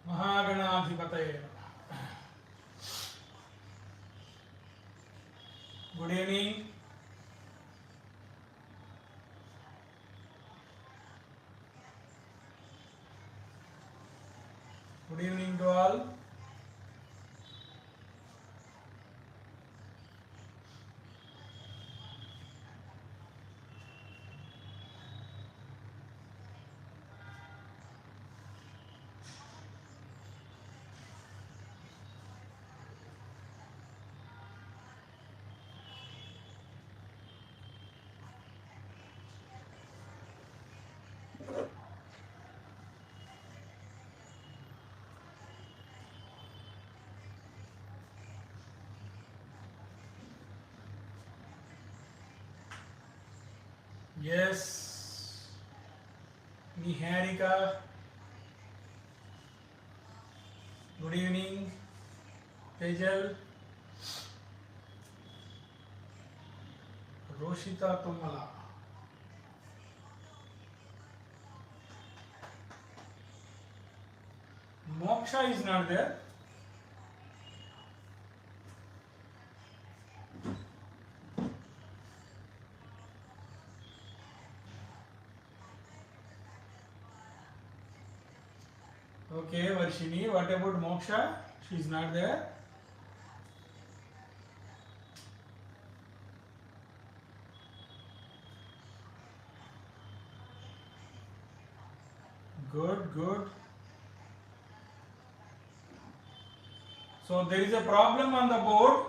Mahaganathipataye Namaha. Good evening. Good evening to all. Yes, Niharika. Good evening, Tejal, Roshita Tumala. Moksha is not there. Okay, Varshini, what about Moksha? She is not there. Good, good. So there is a problem on the board.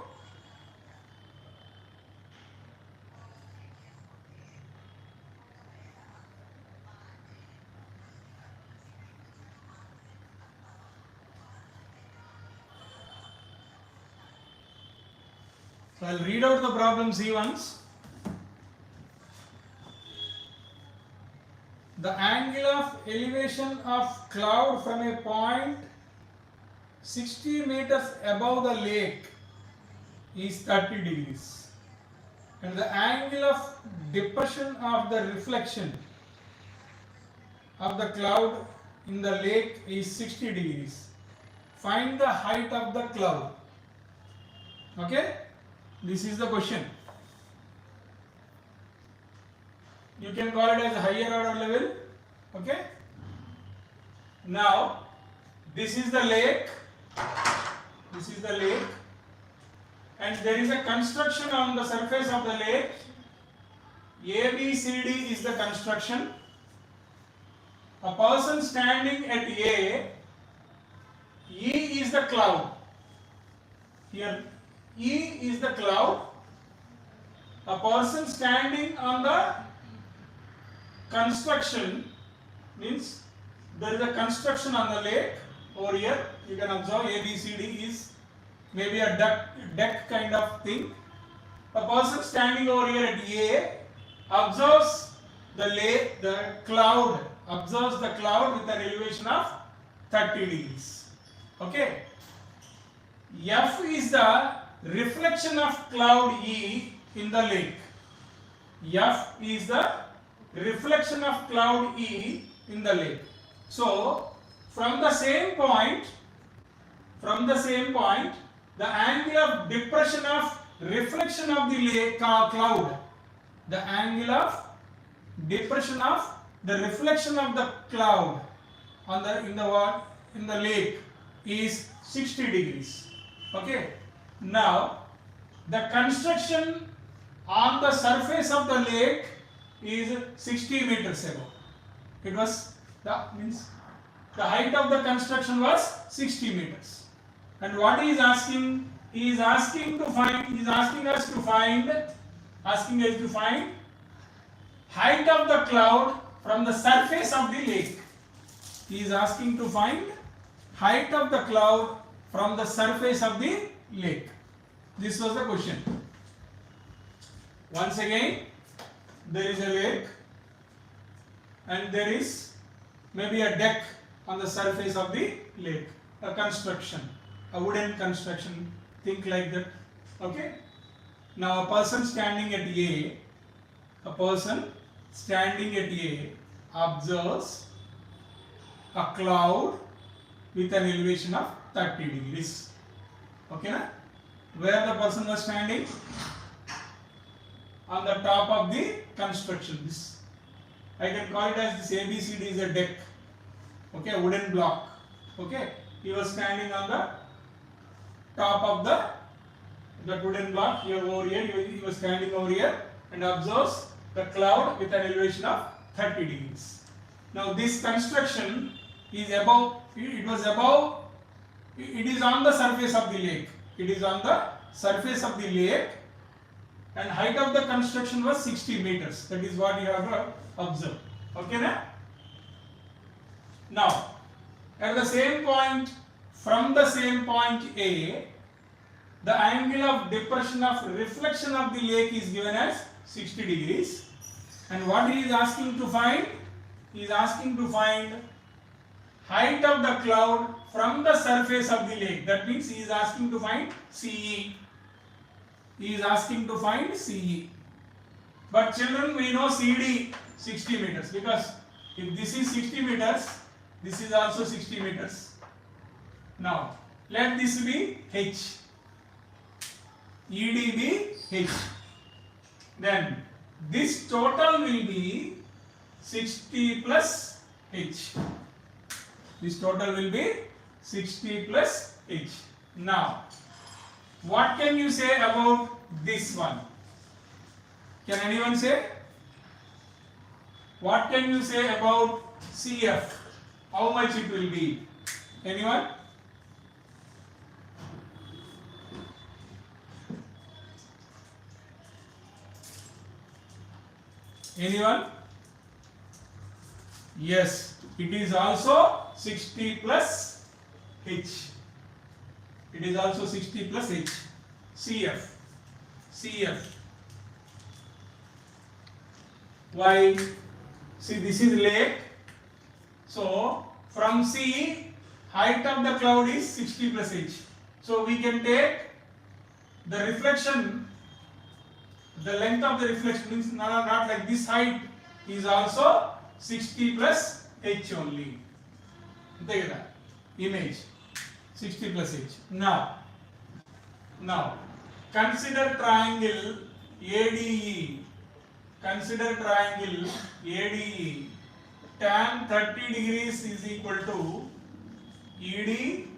So I'll read out the problem, see once. The angle of elevation of cloud from a point 60 meters above the lake is 30 degrees, and the angle of depression of the reflection of the cloud in the lake is 60 degrees. Find the height of the cloud. Okay, this is the question. You can call it as a higher order level. Okay, now this is the lake, this is the lake, and there is a construction on the surface of the lake. ABCD is the construction. A person standing at A, E is the cloud. Here E is the cloud. A person standing on the construction means there is a construction on the lake over here. You can observe ABCD is maybe a deck kind of thing. A person standing over here at A observes the lake, the cloud, observes the cloud with an elevation of 30 degrees. Okay. F is the reflection of cloud E in the lake. F is the reflection of cloud E in the lake. So from the same point, the angle of depression of reflection of the lake cloud, the angle of depression of the reflection of the cloud on the in the lake is 60 degrees. Okay. Now the construction on the surface of the lake is 60 meters above. It was the height of the construction was 60 meters. And what he is asking? He is asking us to find height of the cloud from the surface of the lake. He is asking to find height of the cloud from the surface of the lake. This was the question. Once again, there is a lake and there is maybe a deck on the surface of the lake, a construction, a wooden construction, think like that. Okay. Now a person standing at A observes a cloud with an elevation of 30 degrees. Okay na? Where the person was standing? On the top of the construction. This I can call it as this ABCD is a deck. Okay, a wooden block. Okay, he was standing on the top of that wooden block here over here. He was standing over here and observes the cloud with an elevation of 30 degrees. Now this construction is above. It was above. It is on the surface of the lake. It is on the surface of the lake, and height of the construction was 60 meters. That is what you have to observe. Okay na? Now at the same point, from the same point A, the angle of depression of reflection of the lake is given as 60 degrees, and what he is asking to find? He is asking to find height of the cloud from the surface of the lake. That means he is asking to find CE. He is asking to find CE. But children, we know CD 60 meters, because if this is 60 meters, this is also 60 meters. Now let this be H. ED be H. Then this total will be 60 plus H. This total will be 60 plus H. Now what can you say about this one? Can anyone say? What can you say about CF? How much it will be? Anyone? Anyone? Yes, it is also 60 plus H. It is also 60 plus H. CF. CF. Why? See, this is lake. So from C, height of the cloud is 60 plus H. So we can take the reflection, the length of the reflection means not like this height is also 60 plus H only. Take that image 60 plus H. Now consider triangle ADE. Consider triangle ADE. Tan 30 degrees is equal to ED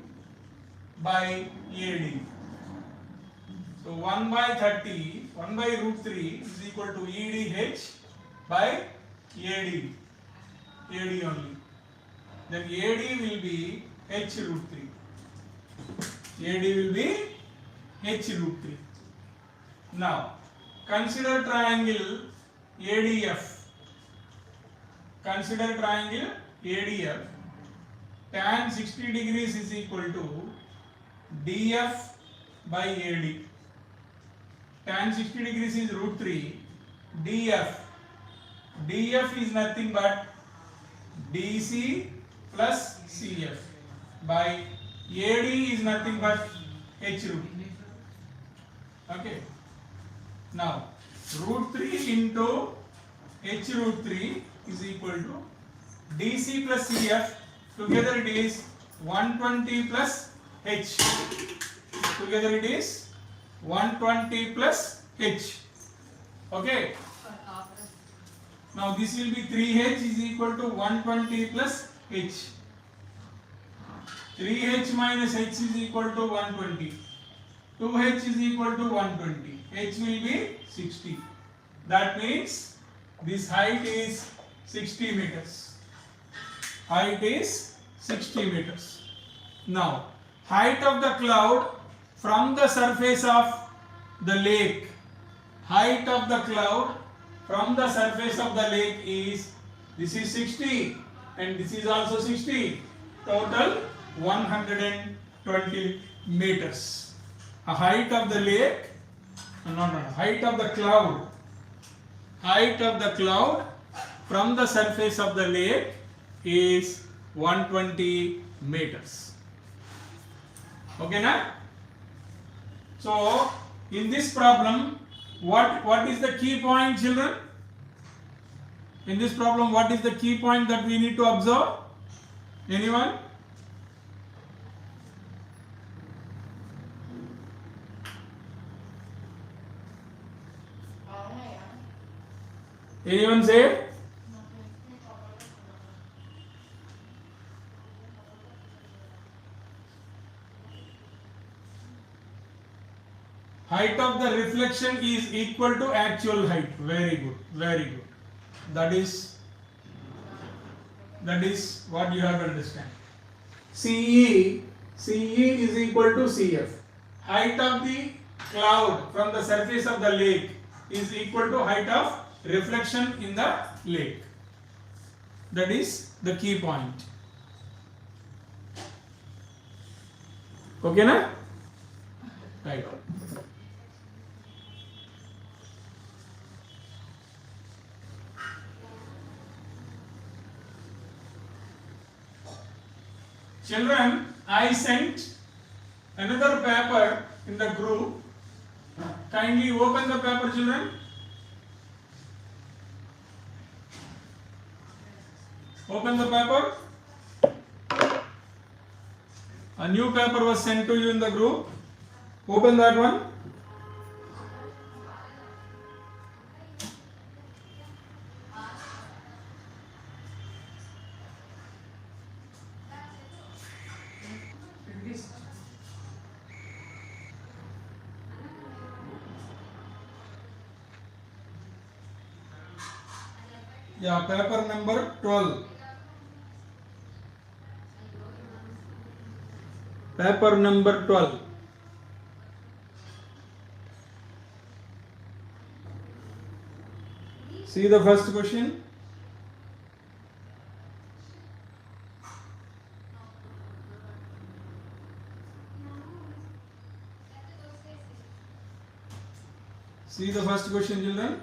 by AD. So 1 by 30, 1 by root 3 is equal to EDH by AD. AD only. Then AD will be H root 3. AD will be H root 3. Now consider triangle ADF. Consider triangle ADF. Tan 60 degrees is equal to DF by AD. Tan 60 degrees is root 3. DF. DF is nothing but DC plus CF by AD is nothing but H root. Okay. Now root 3 into H root 3 is equal to DC plus CF. Together it is 120 plus H. Together it is 120 plus H. Okay. Now this will be 3H is equal to 120 plus H. 3H minus H is equal to 120. 2H is equal to 120. H will be 60. That means this height is 60 meters. Height is 60 meters. Now height of the cloud from the surface of the lake. Height of the cloud from the surface of the lake is, this is 60 and this is also 60. Total 120 meters. A height of the lake, height of the cloud. Height of the cloud from the surface of the lake is 120 meters. Okay na? So in this problem, what is the key point, children? In this problem, what is the key point that we need to observe? Anyone? Anyone say? Height of the reflection is equal to actual height. Very good, very good. That is what you have to understand. CE is equal to CF. Height of the cloud from the surface of the lake is equal to height of reflection in the lake. That is the key point. Okay, na? Right. Children, I sent another paper in the group. Kindly open the paper, children. Open the paper. A new paper was sent to you in the group. Open that one. Yeah, paper number 12. Paper number 12. See the first question. See the first question, children.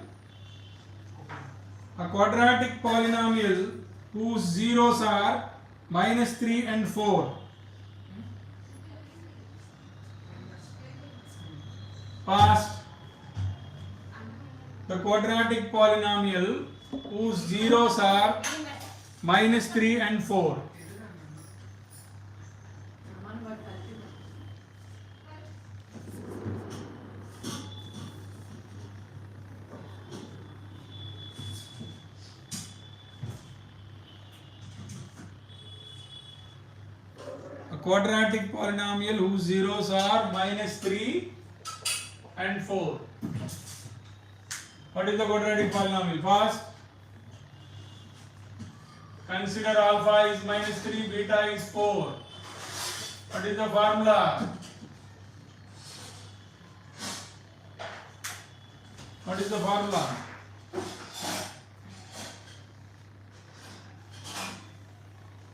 A quadratic polynomial whose zeros are -3 and 4. Past. The quadratic polynomial whose zeros are -3 and 4. A quadratic polynomial whose zeros are -3 and 4. What is the quadratic polynomial? First, consider alpha is -3, beta is 4. What is the formula? What is the formula?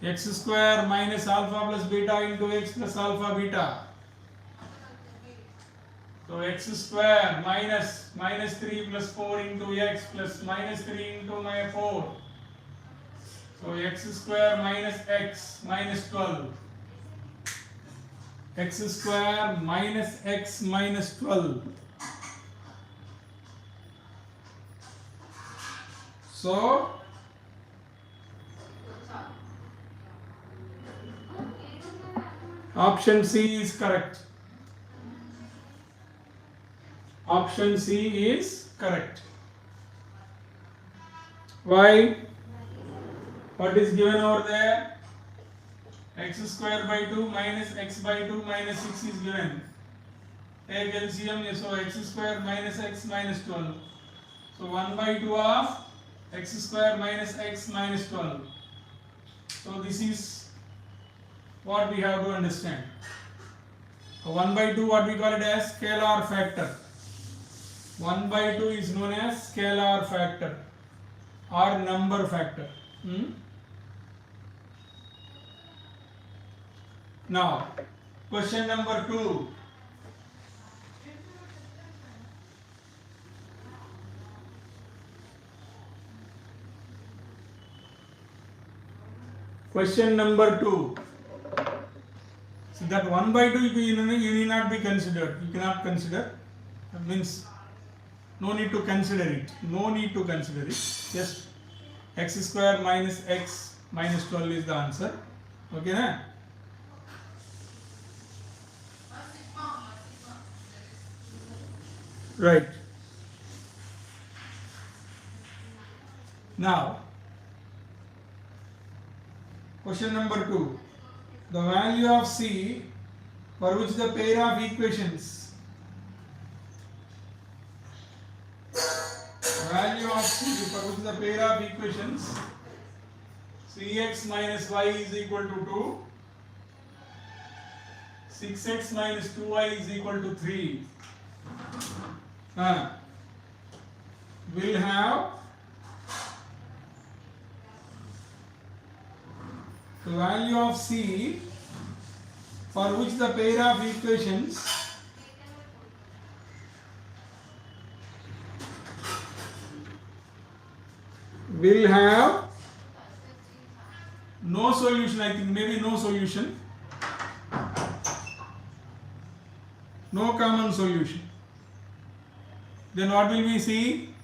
X square minus alpha plus beta into x plus alpha beta. So x square minus -3 plus 4 into x plus -3 into my 4. So x square minus x minus 12. X square minus x minus 12. So option C is correct. Option C is correct. Why? What is given over there? X square by 2 minus x by 2 minus 6 is given. Take LCM, so x square minus x minus 12. So 1 by 2 of x square minus x minus 12. So this is what we have to understand. 1 by 2, what we call it as scalar factor. 1 by 2 is known as scalar factor or number factor. Now, question number 2. Question number 2. So that 1 by 2 you need not be considered. You cannot consider. That means no need to consider it. No need to consider it. Just x square minus x minus 12 is the answer. Okay, na? Right. Now, question number 2. The value of C for which the pair of equations the pair of equations cx minus y is equal to 2, 6x minus 2y is equal to 3 will have the value of C for which the pair of equations will have no solution. I think maybe no solution, no common solution. Then what will we see?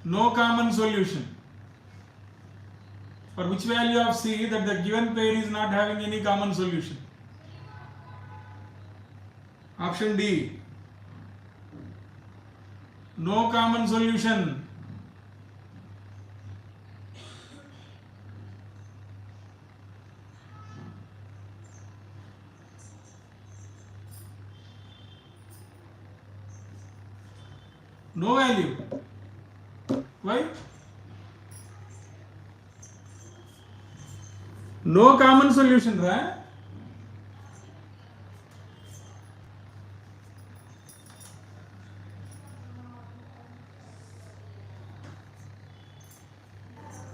No common solution. For which value of C that the given pair is not having any common solution? Option D. No common solution. No value. Why? No common solution, right?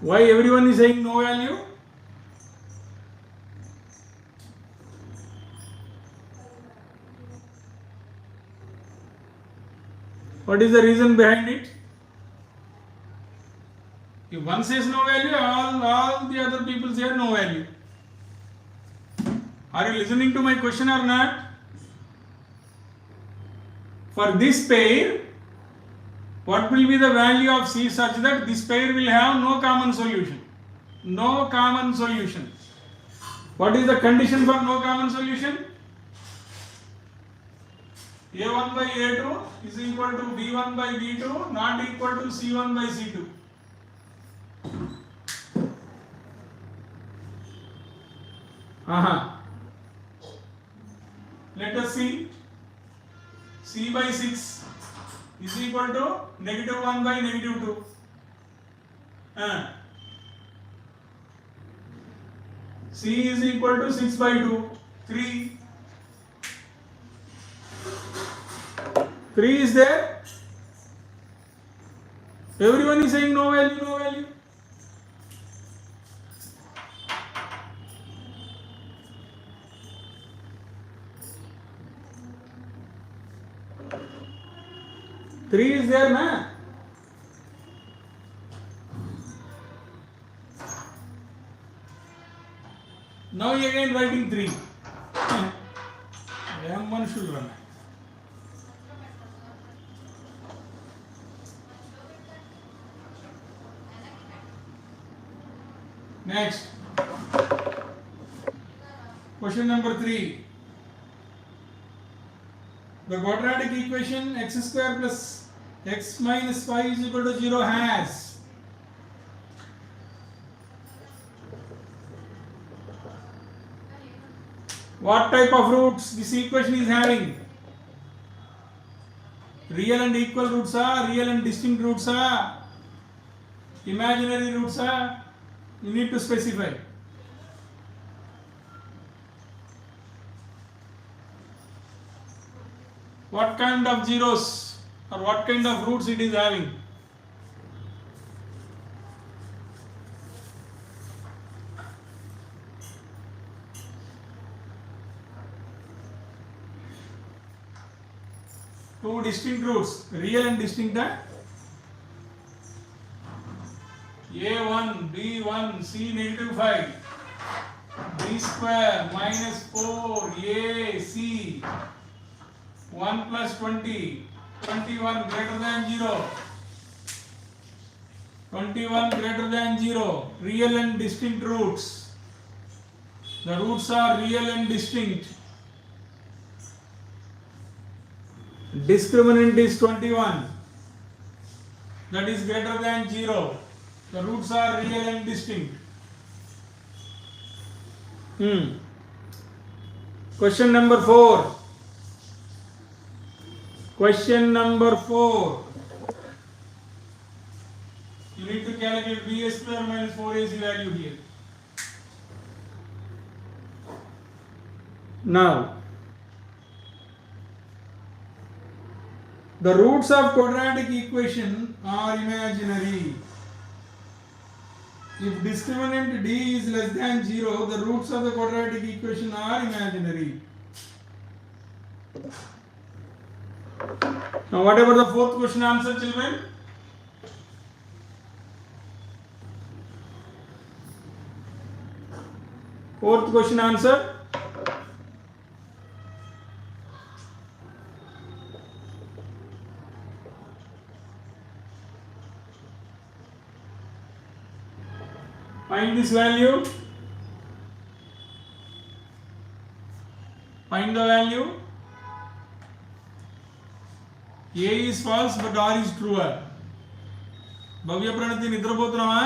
Why everyone is saying no value? What is the reason behind it? If one says no value, all the other people say no value. Are you listening to my question or not? For this pair, what will be the value of C such that this pair will have no common solution? No common solution. What is the condition for no common solution? A1 by A2 is equal to B1 by B2, not equal to C1 by C2. Let us see. C by 6 is equal to negative 1 by negative 2. C is equal to 6 by 2. 3. 3 is there. Everyone is saying no value, no value. Three is there, na? Now again writing 3. One should run. Next, question number 3. The quadratic equation x square plus x minus 5 is equal to 0 has what type of roots this equation is having? Real and equal roots are, real and distinct roots are, imaginary roots are. You need to specify. What kind of zeros or what kind of roots it is having? Two distinct roots, real and distinct. A1, B1, C negative 5, B square minus 4, A, C, 1 plus 20, 21 greater than 0, 21 greater than 0, real and distinct roots. The roots are real and distinct. Discriminant is 21. That is greater than 0. The roots are real and distinct. Question number 4. Question number 4. You need to calculate b square minus 4ac value here. Now, the roots of quadratic equation are imaginary. If discriminant d is less than 0, the roots of the quadratic equation are imaginary. Now, what about the fourth question answer, children? Fourth question answer. Find this value. Find the value. A is false but R is true. Bhavya Pranati నిద్రపోతున్నావా?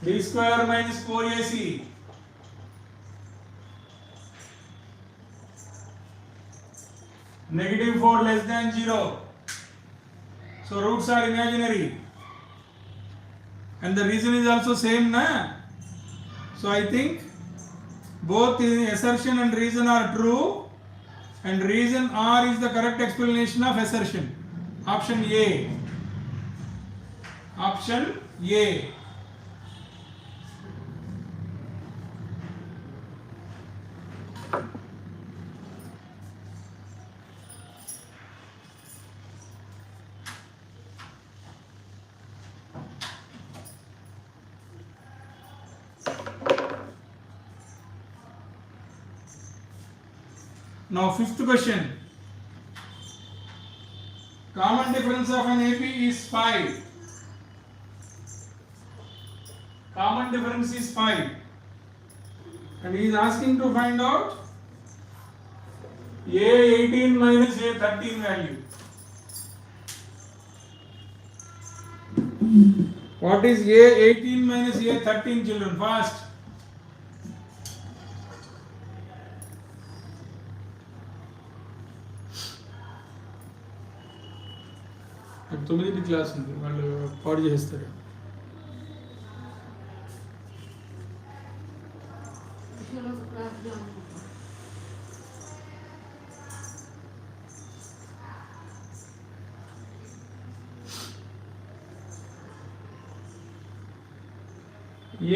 B square minus 4ac. Negative 4 less than 0. So roots are imaginary. And the reason is also same, na? So I think both assertion and reason are true. And reason R is the correct explanation of assertion. Option A. Option A. Now fifth question. Common difference of an AP is 5. Common difference is 5. And he is asking to find out A18 minus A13 value. What is A18 minus A13, children? Fast. తొమ్మిది class ఉంది, వాళ్ళు పాడు చేస్తారు.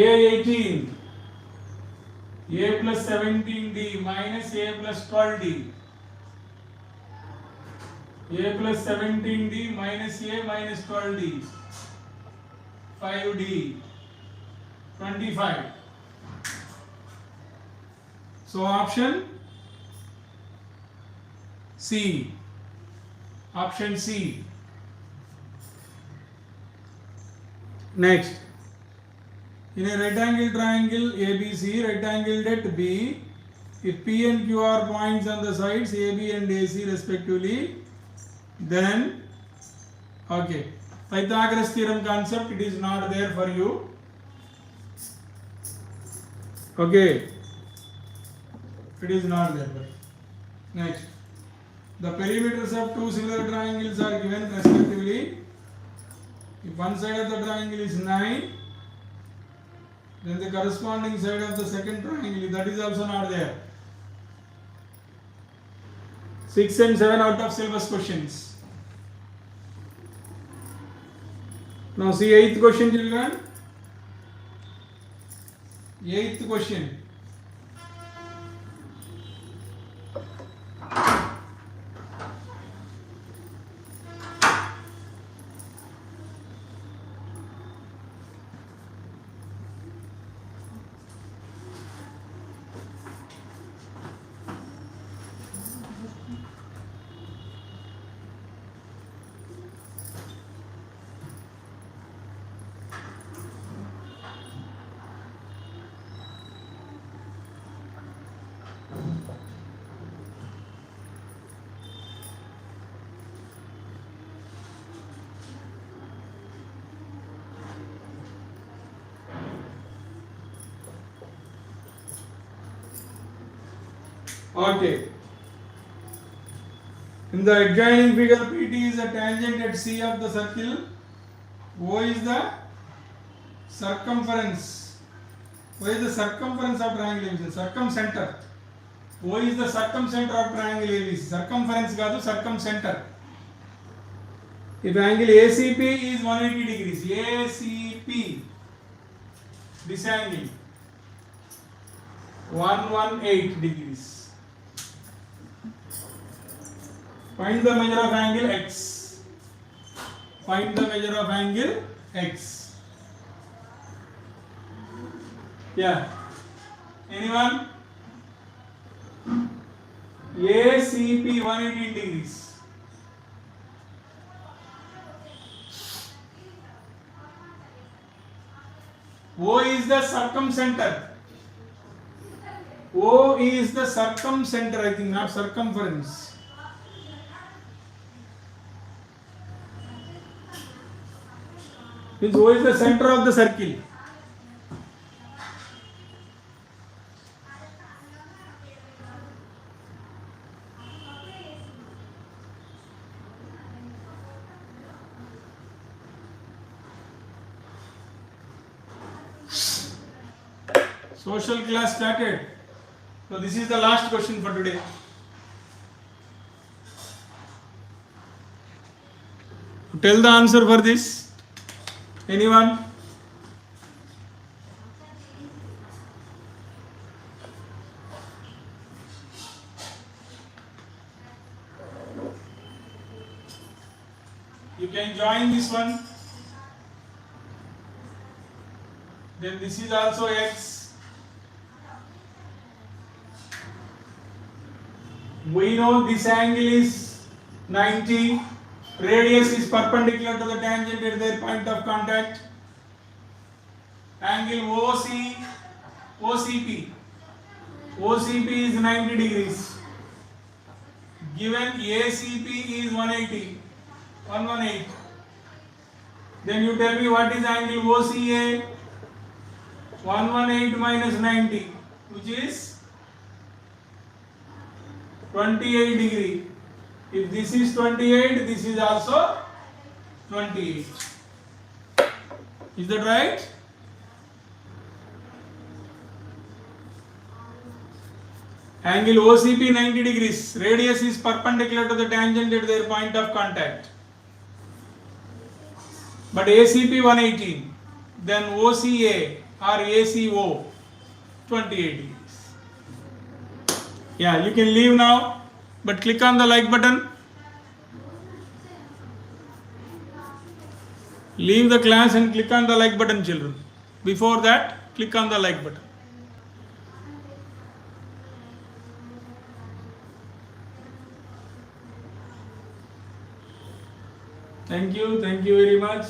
A18 A plus 17D minus A plus 12D. A plus 17D minus A minus 12D. 5D. 25. So option C. Option C. Next. In a rectangle triangle ABC, rectangle at B, if P and Q are points on the sides AB and AC respectively, then okay, Pythagoras theorem concept, it is not there for you. Okay, it is not there. Next, the perimeters of two similar triangles are given respectively. If one side of the triangle is 9, then the corresponding side of the second triangle, that is also not there. 6 and 7 out of syllabus questions. Now see 8th question, children. 8th question. Okay. In the adjoining figure, PT is a tangent at C of the circle. O is the circumference. O is the circumference of triangle ABC. Circumcenter. O is the circumcenter of triangle ABC. Circumference కాదు, circumcenter. If angle ACP is 180 degrees, ACP, this angle 118 degrees. Find the measure of angle X. Find the measure of angle X. Yeah. Anyone? ACP 118 degrees. O is the circumcenter. O is the circumcenter, I think, not circumference. Means O is the center of the circle. Social class started. So this is the last question for today. Tell the answer for this. Anyone? You can join this one. Then this is also X. We know this angle is 90. Radius is perpendicular to the tangent at their point of contact. Angle OCP is 90 degrees. Given ACP is 118. Then you tell me what is angle OCA? 118 minus 90, which is 28 degree. If this is 28, this is also 28. Is that right? Angle OCP 90 degrees. Radius is perpendicular to the tangent at their point of contact. But ACP 118. Then OCA or ACO 28 degrees. Yeah, you can leave now. But click on the like button. Leave the class and click on the like button, children. Before that, click on the like button. Thank you very much.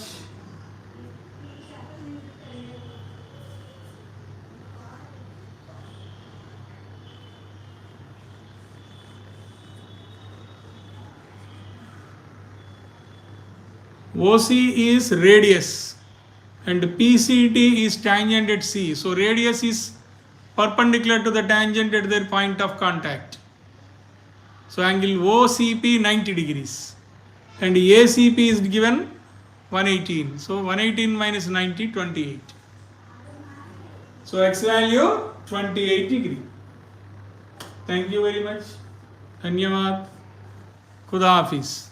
OC is radius and PCT is tangent at C. So radius is perpendicular to the tangent at their point of contact. So angle OCP 90 degrees and ACP is given 118. So 118 minus 90, 28. So X value 28 degree. Thank you very much. Dhanyavad. Khuda Hafiz.